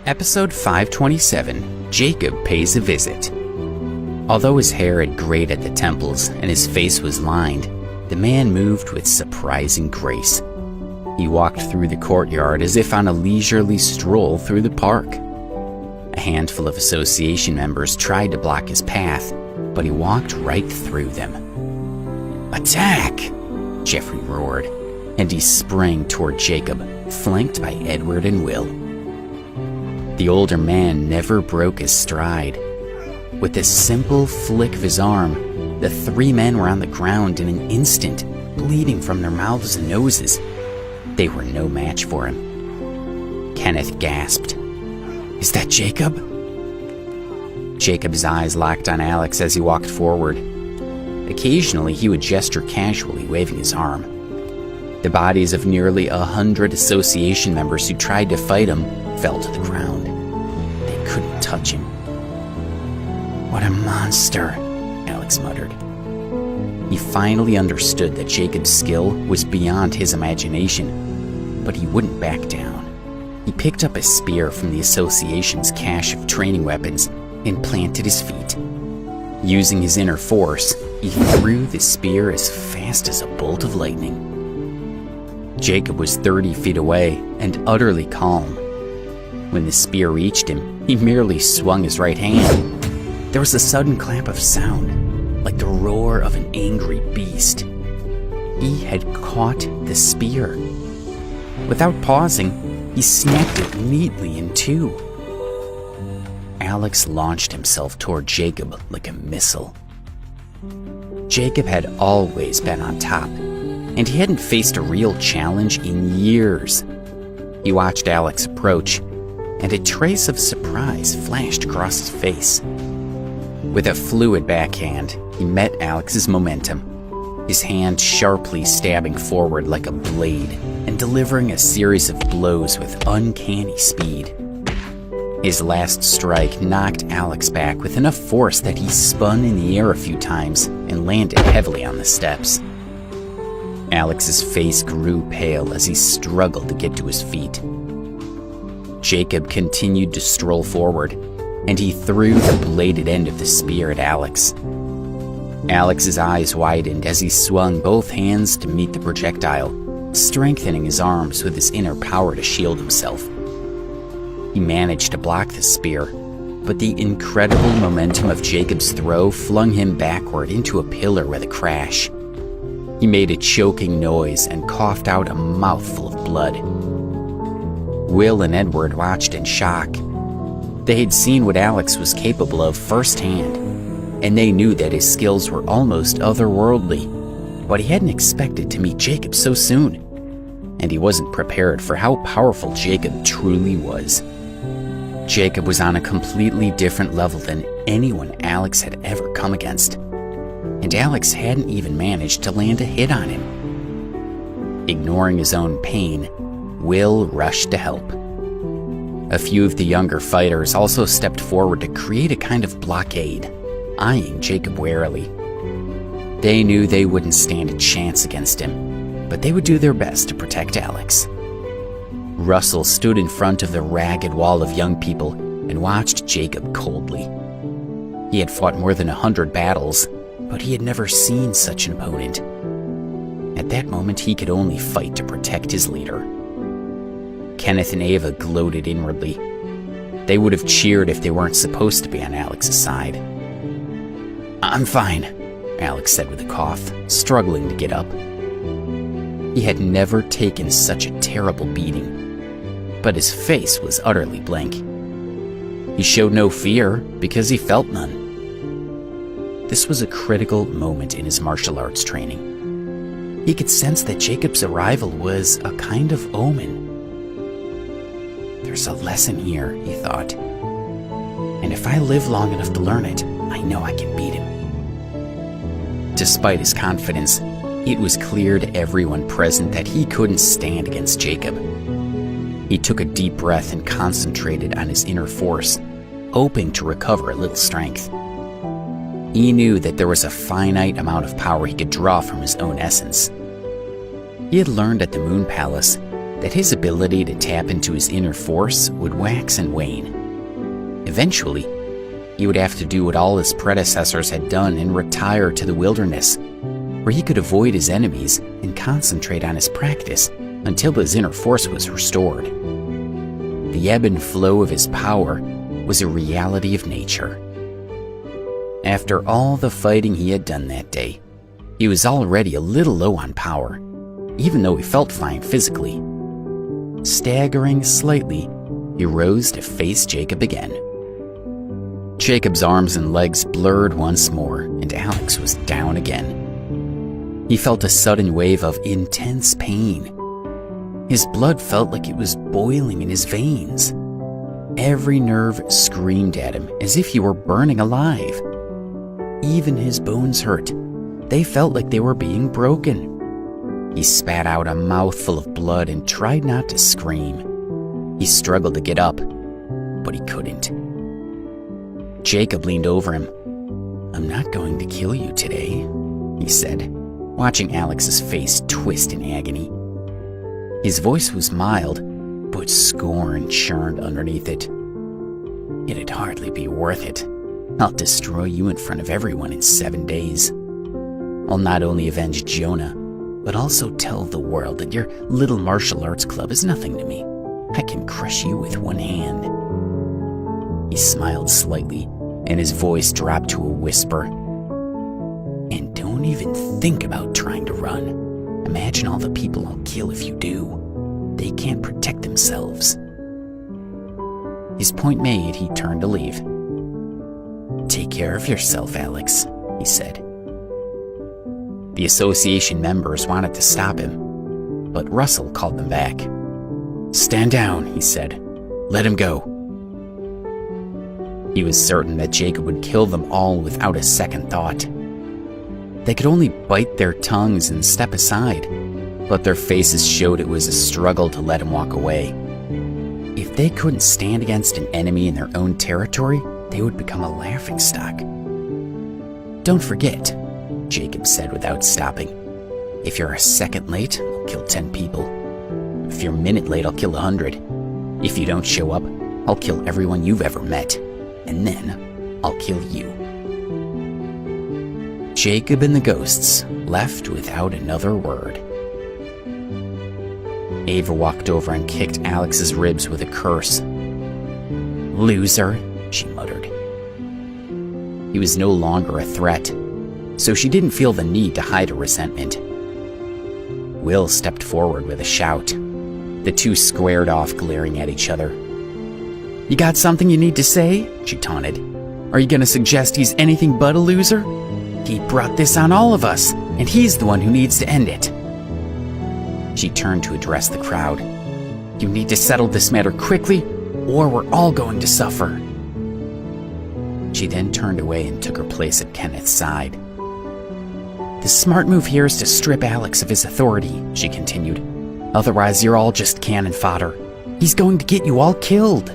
Episode 527, Jacob Pays a Visit. Although his hair had grayed at the temples and his face was lined, the man moved with surprising grace. He walked through the courtyard as if on a leisurely stroll through the park. A handful of association members tried to block his path, but he walked right through them. "Attack!" Jeffrey roared, and he sprang toward Jacob, flanked by Edward and Will. The older man never broke his stride. With a simple flick of his arm, the three men were on the ground in an instant, bleeding from their mouths and noses. They were no match for him. Kenneth gasped. "Is that Jacob?" Jacob's eyes locked on Alex as he walked forward. Occasionally, he would gesture casually, waving his arm. The bodies of nearly 100 association members who tried to fight him fell to the ground. They couldn't touch him. "What a monster," Alex muttered. He finally understood that Jacob's skill was beyond his imagination, but he wouldn't back down. He picked up a spear from the association's cache of training weapons and planted his feet. Using his inner force, he threw the spear as fast as a bolt of lightning. Jacob was 30 feet away and utterly calm. When the spear reached him, he merely swung his right hand. There was a sudden clap of sound, like the roar of an angry beast. He had caught the spear. Without pausing, he snapped it neatly in two. Alex launched himself toward Jacob like a missile. Jacob had always been on top, and he hadn't faced a real challenge in years. He watched Alex approach, and a trace of surprise flashed across his face. With a fluid backhand, he met Alex's momentum, his hand sharply stabbing forward like a blade and delivering a series of blows with uncanny speed. His last strike knocked Alex back with enough force that he spun in the air a few times and landed heavily on the steps. Alex's face grew pale as he struggled to get to his feet. Jacob continued to stroll forward, and he threw the bladed end of the spear at Alex. Alex's eyes widened as he swung both hands to meet the projectile, strengthening his arms with his inner power to shield himself. He managed to block the spear, but the incredible momentum of Jacob's throw flung him backward into a pillar with a crash. He made a choking noise and coughed out a mouthful of blood. Will and Edward watched in shock. They had seen what Alex was capable of firsthand, and they knew that his skills were almost otherworldly, but he hadn't expected to meet Jacob so soon, and he wasn't prepared for how powerful Jacob truly was. Jacob was on a completely different level than anyone Alex had ever come against, and Alex hadn't even managed to land a hit on him. Ignoring his own pain, Will rushed to help. A few of the younger fighters also stepped forward to create a kind of blockade, eyeing Jacob warily. They knew they wouldn't stand a chance against him, but they would do their best to protect Alex. Russell stood in front of the ragged wall of young people and watched Jacob coldly. He had fought more than 100 battles, but he had never seen such an opponent. At that moment, he could only fight to protect his leader. Kenneth and Ava gloated inwardly. They would have cheered if they weren't supposed to be on Alex's side. "I'm fine," Alex said with a cough, struggling to get up. He had never taken such a terrible beating, but his face was utterly blank. He showed no fear because he felt none. This was a critical moment in his martial arts training. He could sense that Jacob's arrival was a kind of omen. "There's a lesson here," he thought, "and if I live long enough to learn it, I know I can beat him." Despite his confidence, it was clear to everyone present that he couldn't stand against Jacob. He took a deep breath and concentrated on his inner force, hoping to recover a little strength. He knew that there was a finite amount of power he could draw from his own essence. He had learned at the Moon Palace that his ability to tap into his inner force would wax and wane. Eventually, he would have to do what all his predecessors had done and retire to the wilderness, where he could avoid his enemies and concentrate on his practice until his inner force was restored. The ebb and flow of his power was a reality of nature. After all the fighting he had done that day, he was already a little low on power, even though he felt fine physically. Staggering slightly, he rose to face Jacob again. Jacob's arms and legs blurred once more, and Alex was down again. He felt a sudden wave of intense pain. His blood felt like it was boiling in his veins. Every nerve screamed at him as if he were burning alive. Even his bones hurt. They felt like they were being broken. He spat out a mouthful of blood and tried not to scream. He struggled to get up, but he couldn't. Jacob leaned over him. "I'm not going to kill you today," he said, watching Alex's face twist in agony. His voice was mild, but scorn churned underneath it. "It'd hardly be worth it. I'll destroy you in front of everyone in 7 days. I'll not only avenge Jonah, but also tell the world that your little martial arts club is nothing to me. I can crush you with one hand." He smiled slightly, and his voice dropped to a whisper. "And don't even think about trying to run. Imagine all the people I'll kill if you do. They can't protect themselves." His point made, he turned to leave. "Take care of yourself, Alex," he said. The association members wanted to stop him, but Russell called them back. "Stand down," he said. "Let him go." He was certain that Jacob would kill them all without a second thought. They could only bite their tongues and step aside, but their faces showed it was a struggle to let him walk away. If they couldn't stand against an enemy in their own territory, they would become a laughingstock. "Don't forget," Jacob said without stopping. "If you're a second late, I'll kill 10 people. If you're a minute late, I'll kill 100. If you don't show up, I'll kill everyone you've ever met. And then I'll kill you." Jacob and the ghosts left without another word. Ava walked over and kicked Alex's ribs with a curse. "Loser," she muttered. He was no longer a threat, so she didn't feel the need to hide her resentment. Will stepped forward with a shout. The two squared off, glaring at each other. "You got something you need to say?" she taunted. "Are you gonna suggest he's anything but a loser? He brought this on all of us, and he's the one who needs to end it." She turned to address the crowd. "You need to settle this matter quickly, or we're all going to suffer." She then turned away and took her place at Kenneth's side. "The smart move here is to strip Alex of his authority," she continued. "Otherwise, you're all just cannon fodder. He's going to get you all killed."